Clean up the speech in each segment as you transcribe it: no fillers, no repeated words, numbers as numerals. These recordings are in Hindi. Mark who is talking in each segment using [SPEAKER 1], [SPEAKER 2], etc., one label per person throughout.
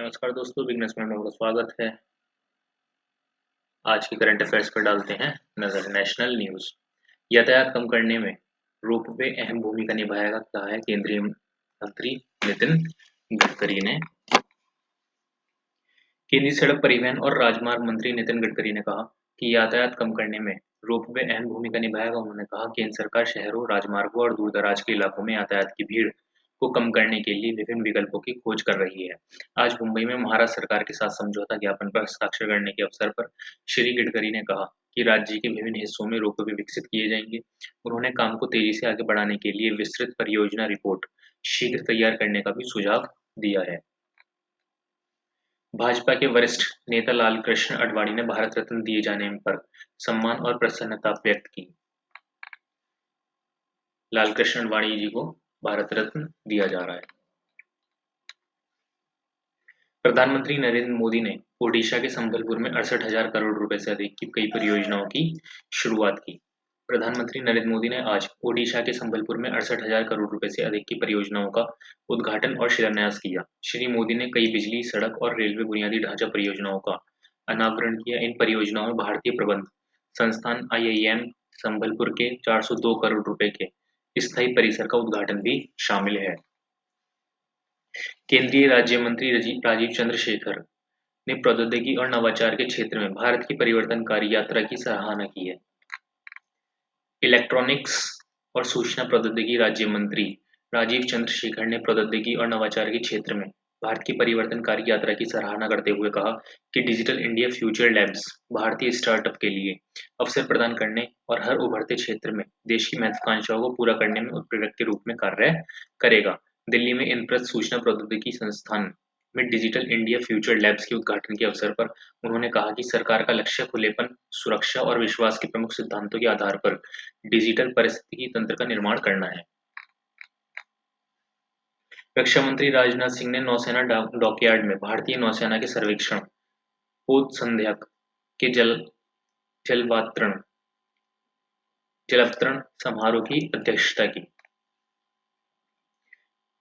[SPEAKER 1] नमस्कार दोस्तों, बिगनर्स में आपका स्वागत है। आज की करंट अफेयर्स पर डालते हैं नजर। National news. यातायात कम करने में रोपवे अहम भूमिका निभाएगा, कहा है केंद्रीय मंत्री नितिन गडकरी ने। केंद्रीय सड़क परिवहन और राजमार्ग मंत्री नितिन गडकरी ने कहा कि यातायात कम करने में रोपवे अहम भूमिका निभाएगा। उन्होंने कहा केंद्र सरकार शहरों, राजमार्गों और दूर-दराज के इलाकों में यातायात की भीड़ को कम करने के लिए विभिन्न विकल्पों की खोज कर रही है। आज मुंबई में महाराष्ट्र सरकार के साथ समझौता ज्ञापन पर हस्ताक्षर करने के अवसर पर श्री गडकरी ने कहा कि राज्य के विभिन्न हिस्सों में रोपवे विकसित किए जाएंगे। उन्होंने काम को तेजी से आगे बढ़ाने के लिए विस्तृत परियोजना रिपोर्ट शीघ्र तैयार करने का भी सुझाव दिया है। भाजपा के वरिष्ठ नेता लालकृष्ण आडवाणी ने भारत रत्न दिए जाने पर सम्मान और प्रसन्नता व्यक्त की। लालकृष्ण आडवाणी जी को भारत रत्न दिया जा रहा है। प्रधानमंत्री नरेंद्र मोदी ने ओडिशा के संबलपुर में 68,000 करोड़ रुपए से अधिक की कई परियोजनाओं की शुरुआत की। प्रधानमंत्री नरेंद्र मोदी ने आज ओडिशा के संबलपुर में 68,000 करोड़ रुपए से अधिक की परियोजनाओं का उद्घाटन और शिलान्यास किया। श्री मोदी ने कई बिजली, सड़क और रेलवे बुनियादी ढांचा परियोजनाओं का अनावरण किया। इन परियोजनाओं में भारतीय प्रबंध संस्थान IIM संबलपुर के 402 करोड़ रुपए के स्थायी परिसर का उद्घाटन भी शामिल है। केंद्रीय राज्य मंत्री राजीव चंद्रशेखर ने प्रौद्योगिकी और नवाचार के क्षेत्र में भारत की परिवर्तनकारी यात्रा की सराहना की है। इलेक्ट्रॉनिक्स और सूचना प्रौद्योगिकी राज्य मंत्री राजीव चंद्रशेखर ने प्रौद्योगिकी और नवाचार के क्षेत्र में भारत की परिवर्तनकारी यात्रा की सराहना करते हुए कहा कि डिजिटल इंडिया फ्यूचर लैब्स भारतीय स्टार्टअप के लिए अवसर प्रदान करने और हर उभरते क्षेत्र में देश की महत्वाकांक्षाओं को पूरा करने में उत्प्रेरक के रूप में कार्य करेगा। दिल्ली में इंद्रप्रस्थ सूचना प्रौद्योगिकी संस्थान में डिजिटल इंडिया फ्यूचर लैब्स के उद्घाटन के अवसर पर उन्होंने कहा कि सरकार का लक्ष्य खुलेपन, सुरक्षा और विश्वास के प्रमुख सिद्धांतों के आधार पर डिजिटल पारिस्थितिकी तंत्र का निर्माण करना है। रक्षा मंत्री राजनाथ सिंह ने नौसेना डॉकयार्ड में भारतीय नौसेना के सर्वेक्षण पोत संध्याक के जलावतरण समारोह की अध्यक्षता की।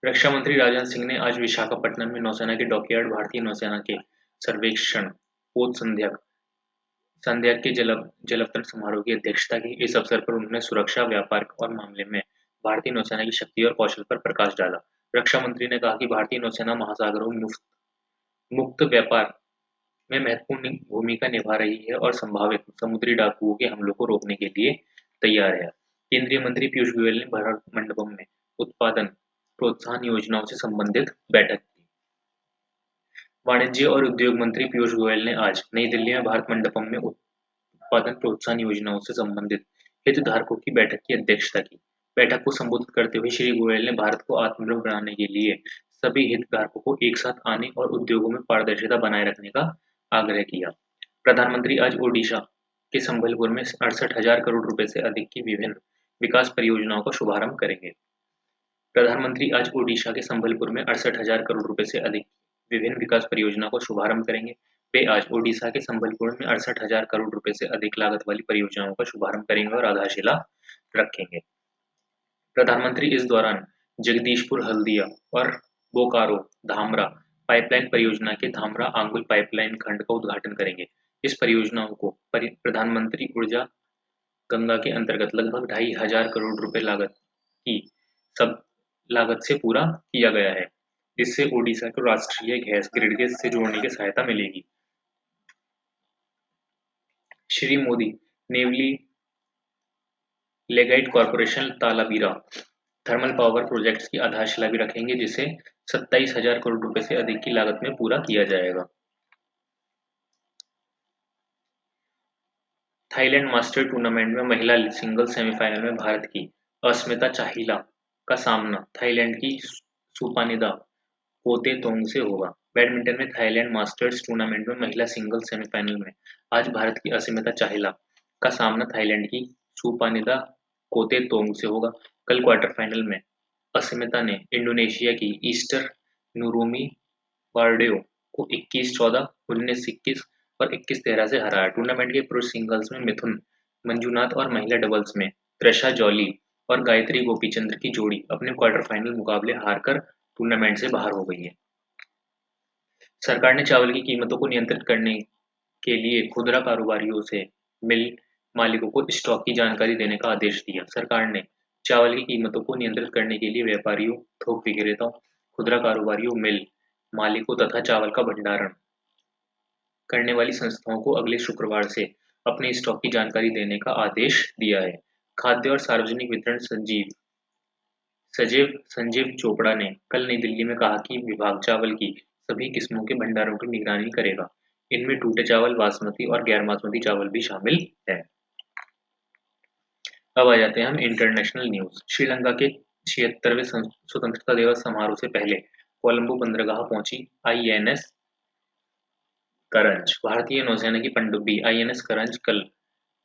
[SPEAKER 1] रक्षा मंत्री राजनाथ सिंह ने आज विशाखापट्टनम में नौसेना के डॉकयार्ड भारतीय नौसेना के सर्वेक्षण पोत संध्याक के जलावतरण समारोह की अध्यक्षता की। इस अवसर पर उन्होंने सुरक्षा, व्यापार और मामले में भारतीय नौसेना की शक्ति और कौशल पर प्रकाश डाला। रक्षा मंत्री ने कहा कि भारतीय नौसेना महासागरों मुक्त व्यापार में महत्वपूर्ण भूमिका निभा रही है और संभावित समुद्री डाकुओं के हमलों को रोकने के लिए तैयार है। केंद्रीय मंत्री पीयूष गोयल ने भारत मंडपम में उत्पादन प्रोत्साहन योजनाओं से संबंधित बैठक की। वाणिज्य और उद्योग मंत्री पीयूष गोयल ने आज नई दिल्ली में भारत मंडपम में उत्पादन प्रोत्साहन योजनाओं से संबंधित हितधारकों की बैठक की अध्यक्षता की। बैठक को संबोधित करते हुए श्री गोयल ने भारत को आत्मनिर्भर बनाने के लिए सभी हितधारकों को एक साथ आने और उद्योगों में पारदर्शिता बनाए रखने का आग्रह किया। प्रधानमंत्री आज ओडिशा के संबलपुर में 68,000 करोड़ रुपए से अधिक की विभिन्न विकास परियोजनाओं का शुभारंभ करेंगे। प्रधानमंत्री आज ओडिशा के संबलपुर में 68,000 करोड़ रुपए से अधिक विभिन्न विकास परियोजनाओं का शुभारंभ करेंगे। वे आज ओडिशा के संबलपुर में 68,000 करोड़ रुपए से अधिक लागत वाली परियोजनाओं का शुभारंभ करेंगे और आधारशिला रखेंगे। प्रधानमंत्री इस दौरान जगदीशपुर हल्दिया और बोकारो धामरा पाइपलाइन परियोजना के धामरा आंगुल पाइपलाइन खंड का उद्घाटन करेंगे। इस परियोजनाओं को प्रधानमंत्री ऊर्जा गंगा के अंतर्गत लगभग 2,500 करोड़ रुपए लागत से पूरा किया गया है, जिससे ओडिशा को राष्ट्रीय गैस ग्रिड से जोड़ने की सहायता मिलेगी। Shri Modi Neyveli lignite corporation Talabira thermal power projects की आधारशिला भी रखेंगे, जिसे 27,000 करोड़ रुपए से अधिक की लागत में पूरा किया जाएगा। थाईलैंड मास्टर टूर्नामेंट में महिला सिंगल्स सेमीफाइनल में भारत की अस्मिता चाहिला का सामना थाईलैंड की सुपानिदा पोतेतोंग से होगा। बैडमिंटन में थाईलैंड मास्टर्स टूर्नामेंट में महिला सिंगल्स सेमीफाइनल में आज भारत की अस्मिता चाहिला का सामना थाईलैंड की सुपानिदा कोतेतोंग से होगा। कल क्वार्टर फाइनल में अस्मिता ने इंडोनेशिया की ईस्टर नूरोमी बारडेओ को 21-14, 19-21 और 21-13 से हराया। टूर्नामेंट के पुरुष सिंगल्स में मिथुन मंजुनाथ और महिला डबल्स में त्रिशा जॉली और गायत्री गोपीचंद्र की जोड़ी अपने क्वार्टर फाइनल मुकाबले हारकर टूर्नामेंट से बाहर हो गई है। सरकार ने चावल की कीमतों को नियंत्रित करने के लिए खुदरा कारोबारियों से मिल मालिकों को स्टॉक की जानकारी देने का आदेश दिया। सरकार ने चावल की कीमतों को नियंत्रित करने के लिए व्यापारियों, थोक विक्रेताओं, खुदरा कारोबारियों, मिल मालिकों तथा चावल का भंडारण करने वाली संस्थाओं को अगले शुक्रवार से अपने स्टॉक की जानकारी देने का आदेश दिया है। खाद्य और सार्वजनिक वितरण सचिव संजीव चोपड़ा ने कल नई दिल्ली में कहा कि विभाग चावल की सभी किस्मों के भंडारों की निगरानी करेगा। इनमें टूटे चावल, बासमती और गैर बासमती चावल भी शामिल है। अब आ जाते हैं हम इंटरनेशनल न्यूज। श्रीलंका के 76वें स्वतंत्रता दिवस समारोह से पहले कोलंबो बंदरगाह पहुंची आईएनएस करंज। भारतीय नौसेना की पनडुब्बी आईएनएस करंज कल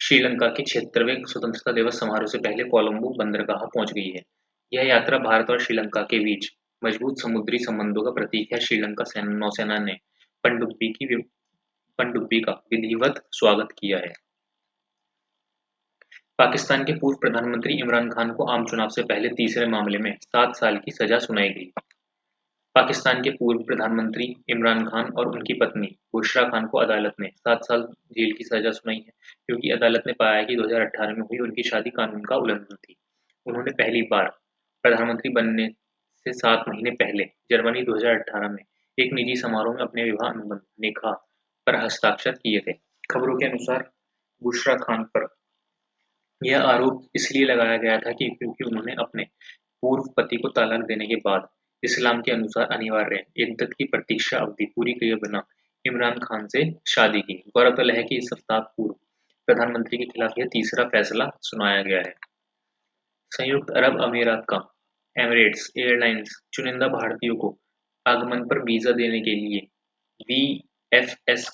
[SPEAKER 1] श्रीलंका के 76वें स्वतंत्रता दिवस समारोह से पहले कोलंबो बंदरगाह पहुंच गई है। यह यात्रा भारत और श्रीलंका के बीच मजबूत समुद्री संबंधों का प्रतीक है। श्रीलंका नौसेना ने पनडुब्बी का विधिवत स्वागत किया है। पाकिस्तान के पूर्व प्रधानमंत्री इमरान खान को आम चुनाव से पहले तीसरे मामले में 7 साल की सजा सुनाई गई। पाकिस्तान के पूर्व प्रधानमंत्री इमरान खान और उनकी पत्नी बुशरा खान को अदालत ने 7 साल जेल की सजा सुनाई है, क्योंकि अदालत ने पाया कि 2018 में हुई उनकी शादी कानून का उल्लंघन थी। उन्होंने पहली बार प्रधानमंत्री बनने से 7 महीने पहले जनवरी 2018 में एक निजी समारोह में अपने विवाह अनुबंध नेखा पर हस्ताक्षर किए थे। खबरों के अनुसार बुशरा खान पर यह आरोप इसलिए लगाया गया था कि क्योंकि उन्होंने अपने पूर्व पति को तलाक देने के बाद इस्लाम के अनुसार अनिवार्य इद्दत की प्रतीक्षा अवधि पूरी किए बिना इमरान खान से शादी की। गौरतलब है कि इस सप्ताह पूर्व प्रधानमंत्री के खिलाफ यह तीसरा फैसला सुनाया गया है। संयुक्त अरब अमीरात का एमिरेट्स एयरलाइंस चुनिंदा भारतीयों को आगमन पर वीजा देने के लिए वीएफएस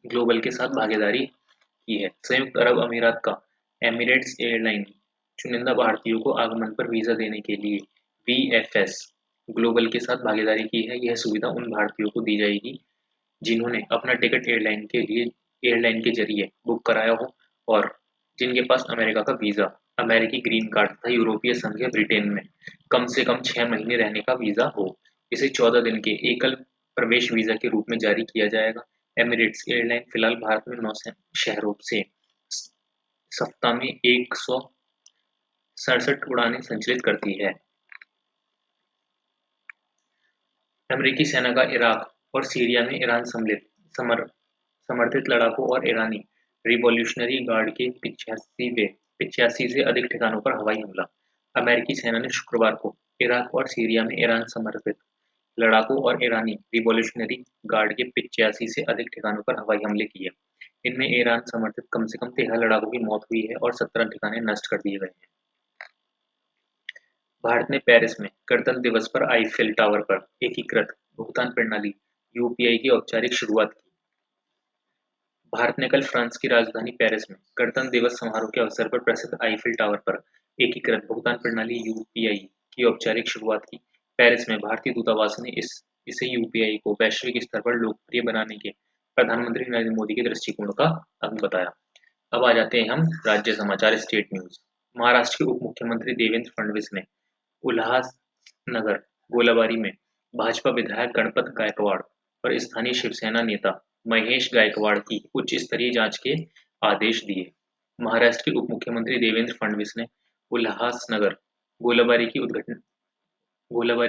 [SPEAKER 1] ग्लोबल के साथ भागीदारी की है। संयुक्त अरब अमीरात का एमिरेट्स एयरलाइन चुनिंदा भारतीयों को आगमन पर वीजा देने के लिए वीएफएस ग्लोबल के साथ भागीदारी की है। यह सुविधा उन भारतीयों को दी जाएगी जिन्होंने अपना टिकट एयरलाइन के जरिए बुक कराया हो और जिनके पास अमेरिका का वीजा, अमेरिकी ग्रीन कार्ड तथा यूरोपीय संघ या ब्रिटेन में कम से कम 6 महीने रहने का वीजा हो। इसे 14 दिन के एकल प्रवेश वीजा के रूप में जारी किया जाएगा। एमिरेट्स एयरलाइन फिलहाल भारत में 9 शहरों से सप्ताह में 167 उड़ानें संचालित करती है। अमेरिकी सेना का इराक और सीरिया में ईरान समर्थित लड़ाकों और ईरानी रिवॉल्यूशनरी गार्ड के 85 से अधिक ठिकानों पर हवाई हमला। अमेरिकी सेना ने शुक्रवार को इराक और सीरिया में ईरान समर्थित लड़ाकों और ईरानी रिवॉल्यूशनरी गार्ड के 85 से अधिक ठिकानों पर हवाई हमले किए। इनमें ईरान समर्थित कम से कम 13 लड़ाकों की मौत हुई है और 17 ठिकाने नष्ट कर दिए गए हैं। भारत ने पेरिस में गणतंत्र दिवस पर आईफिल टावर पर एकीकृत भुगतान प्रणाली यूपीआई की औपचारिक शुरुआत की। भारत ने कल फ्रांस की राजधानी पेरिस में गणतंत्र दिवस समारोह के अवसर पर प्रसिद्ध आईफिल टावर पर एकीकृत भुगतान प्रणाली यूपीआई की औपचारिक शुरुआत की। पेरिस में भारतीय दूतावास ने इसे यूपीआई को वैश्विक स्तर पर लोकप्रिय बनाने के प्रधानमंत्री नरेंद्र मोदी के दृष्टिकोण का अंग बताया। अब आ जाते हैं हम राज्य समाचार स्टेट न्यूज। महाराष्ट्र के उप मुख्यमंत्री देवेंद्र फडणवीस ने उल्हासनगर गोलाबारी में भाजपा विधायक गणपत गायकवाड़ और स्थानीय शिवसेना नेता महेश गायकवाड़ की उच्च स्तरीय जांच के आदेश दिए। महाराष्ट्र के उप मुख्यमंत्री देवेंद्र फडणवीस ने उल्हासनगर गोलाबारी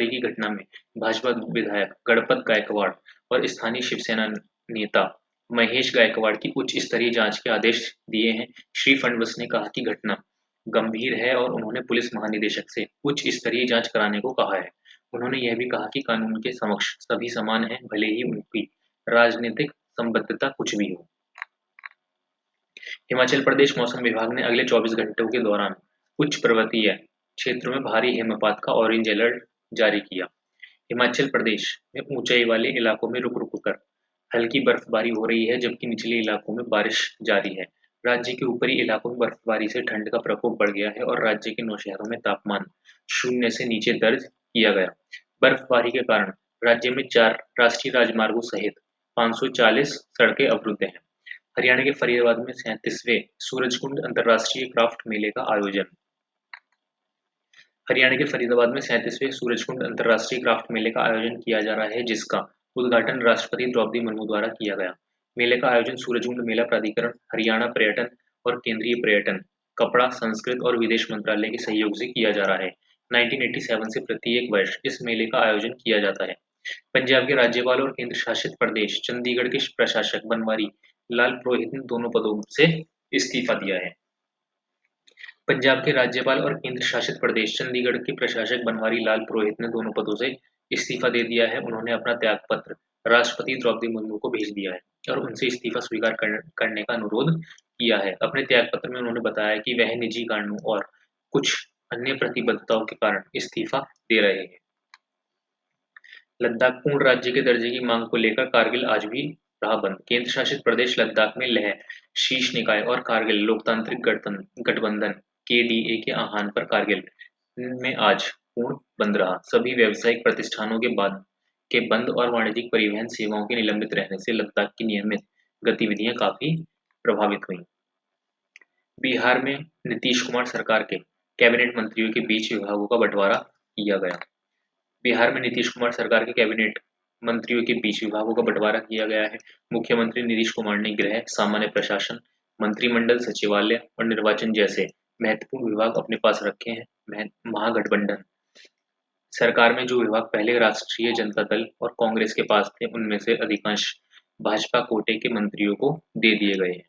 [SPEAKER 1] की घटना में भाजपा विधायक गणपत गायकवाड़ और स्थानीय शिवसेना नेता महेश गायकवाड़ की उच्च स्तरीय जांच के आदेश दिए हैं। श्री फडणवीस ने कहा कि घटना गंभीर है और उन्होंने पुलिस महानिदेशक से उच्च स्तरीय जांच कराने को कहा है। उन्होंने यह भी कहा कि कानून के समक्ष सभी समान हैं, भले ही उनकी राजनीतिक संबद्धता कुछ भी हो। हिमाचल प्रदेश मौसम विभाग ने अगले 24 घंटों के दौरान उच्च पर्वतीय क्षेत्रों में भारी हिमपात का ऑरेंज अलर्ट जारी किया। हिमाचल प्रदेश में ऊंचाई वाले इलाकों में रुक रुक कर हल्की बर्फबारी हो रही है, जबकि निचले इलाकों में बारिश जारी है। राज्य के ऊपरी इलाकों में बर्फबारी से ठंड का प्रकोप बढ़ गया है और राज्य के 9 शहरों में तापमान 0 से नीचे दर्ज किया गया। बर्फबारी के कारण राज्य में 4 राष्ट्रीय राजमार्गों सहित 540 सड़कें अवरुद्ध हैं। हरियाणा के फरीदाबाद में 37वें सूरजकुंड अंतर्राष्ट्रीय क्राफ्ट मेले का आयोजन। हरियाणा के फरीदाबाद में 37वें सूरजकुंड अंतर्राष्ट्रीय क्राफ्ट मेले का आयोजन किया जा रहा है, जिसका उद्घाटन राष्ट्रपति द्रौपदी मुर्मू द्वारा किया गया। मेले का आयोजन सूरजकुंड मेला प्राधिकरण, हरियाणा पर्यटन और केंद्रीय पर्यटन, कपड़ा, संस्कृत और विदेश मंत्रालय के सहयोग से किया जा रहा है। 1987 से प्रत्येक वर्ष इस मेले का आयोजन किया जाता है। पंजाब के राज्यपाल और केंद्र शासित प्रदेश चंडीगढ़ के प्रशासक बनवारी लाल पुरोहित ने दोनों पदों से इस्तीफा दिया है। पंजाब के राज्यपाल और केंद्र शासित प्रदेश चंडीगढ़ के प्रशासक बनवारी लाल पुरोहित ने दोनों पदों से इस्तीफा दे दिया है। उन्होंने अपना त्यागपत्र राष्ट्रपति द्रौपदी मुर्मू को भेज दिया है और उनसे इस्तीफा स्वीकार करने का अनुरोध किया है। अपने त्यागपत्र में उन्होंने बताया कि वह निजी कारणों और कुछ अन्य प्रतिबद्धताओं के कारण इस्तीफा दे रहे हैं। लद्दाख पूर्ण राज्य के दर्जे की मांग को लेकर कारगिल आज भी रहा बंद। केंद्र शासित प्रदेश लद्दाख में लेह, शीर्ष निकाय और कारगिल लोकतांत्रिक गठबंधन (केडीए) के आह्वान पर कारगिल में आज पूर्ण बंद रहा। सभी व्यावसायिक प्रतिष्ठानों के बंद और वाणिज्यिक परिवहन सेवाओं के निलंबित रहने से लद्दाख की नियमित गतिविधियां काफी प्रभावित हुईं। बिहार में नीतीश कुमार सरकार के कैबिनेट मंत्रियों के बीच विभागों का बंटवारा किया गया। बिहार में नीतीश कुमार सरकार के कैबिनेट मंत्रियों के बीच विभागों का बंटवारा किया गया है। मुख्यमंत्री नीतीश कुमार ने गृह, सामान्य प्रशासन, मंत्रिमंडल, सचिवालय और निर्वाचन जैसे महत्वपूर्ण विभाग अपने पास रखे हैं। महागठबंधन सरकार में जो विभाग पहले राष्ट्रीय जनता दल और कांग्रेस के पास थे, उनमें से अधिकांश भाजपा कोटे के मंत्रियों को दे दिए गए हैं।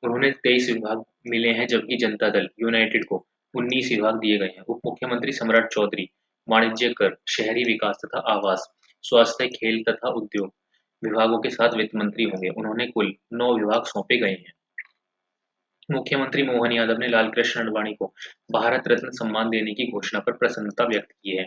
[SPEAKER 1] उन्होंने 23 विभाग मिले हैं, जबकि जनता दल यूनाइटेड को 19 विभाग दिए गए हैं। उप मुख्यमंत्री सम्राट चौधरी वाणिज्य, कर, शहरी विकास तथा आवास, स्वास्थ्य, खेल तथा उद्योग विभागों के साथ वित्त मंत्री होंगे। उन्होंने कुल 9 विभाग सौंपे गए हैं। मुख्यमंत्री मोहन यादव ने लालकृष्ण आडवाणी को भारत रत्न सम्मान देने की घोषणा पर प्रसन्नता व्यक्त की है।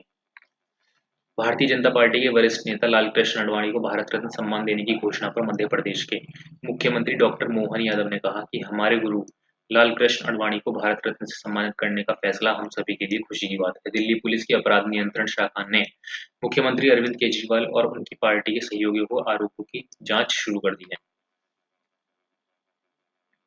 [SPEAKER 1] भारतीय जनता पार्टी के वरिष्ठ नेता लालकृष्ण आडवाणी को भारत रत्न सम्मान देने की घोषणा पर मध्य प्रदेश के मुख्यमंत्री डॉक्टर मोहन यादव ने कहा कि हमारे गुरु लालकृष्ण आडवाणी को भारत रत्न से सम्मानित करने का फैसला हम सभी के लिए खुशी की बात है। दिल्ली पुलिस की अपराध नियंत्रण शाखा ने मुख्यमंत्री अरविंद केजरीवाल और उनकी पार्टी के सहयोगियों को आरोपों की जांच शुरू कर दी है।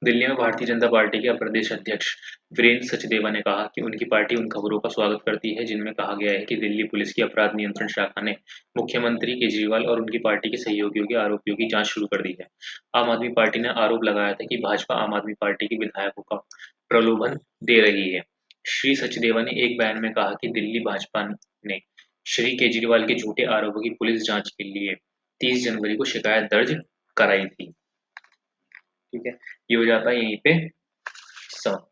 [SPEAKER 1] दिल्ली में भारतीय जनता पार्टी के प्रदेश अध्यक्ष वीरेंद्र सचदेवा ने कहा कि उनकी पार्टी उन खबरों का स्वागत करती है जिनमें कहा गया है कि दिल्ली पुलिस की अपराध नियंत्रण शाखा ने मुख्यमंत्री केजरीवाल और उनकी पार्टी के सहयोगियों के आरोपों की जांच शुरू कर दी है। आम आदमी पार्टी ने आरोप लगाया था कि भाजपा आम आदमी पार्टी के विधायकों का प्रलोभन दे रही है। श्री सचदेवा ने एक बयान में कहा कि दिल्ली भाजपा ने श्री केजरीवाल के झूठे आरोपों की पुलिस जांच के लिए 30 जनवरी को शिकायत दर्ज कराई थी। ठीक है, ये हो जाता है यहीं पे सब।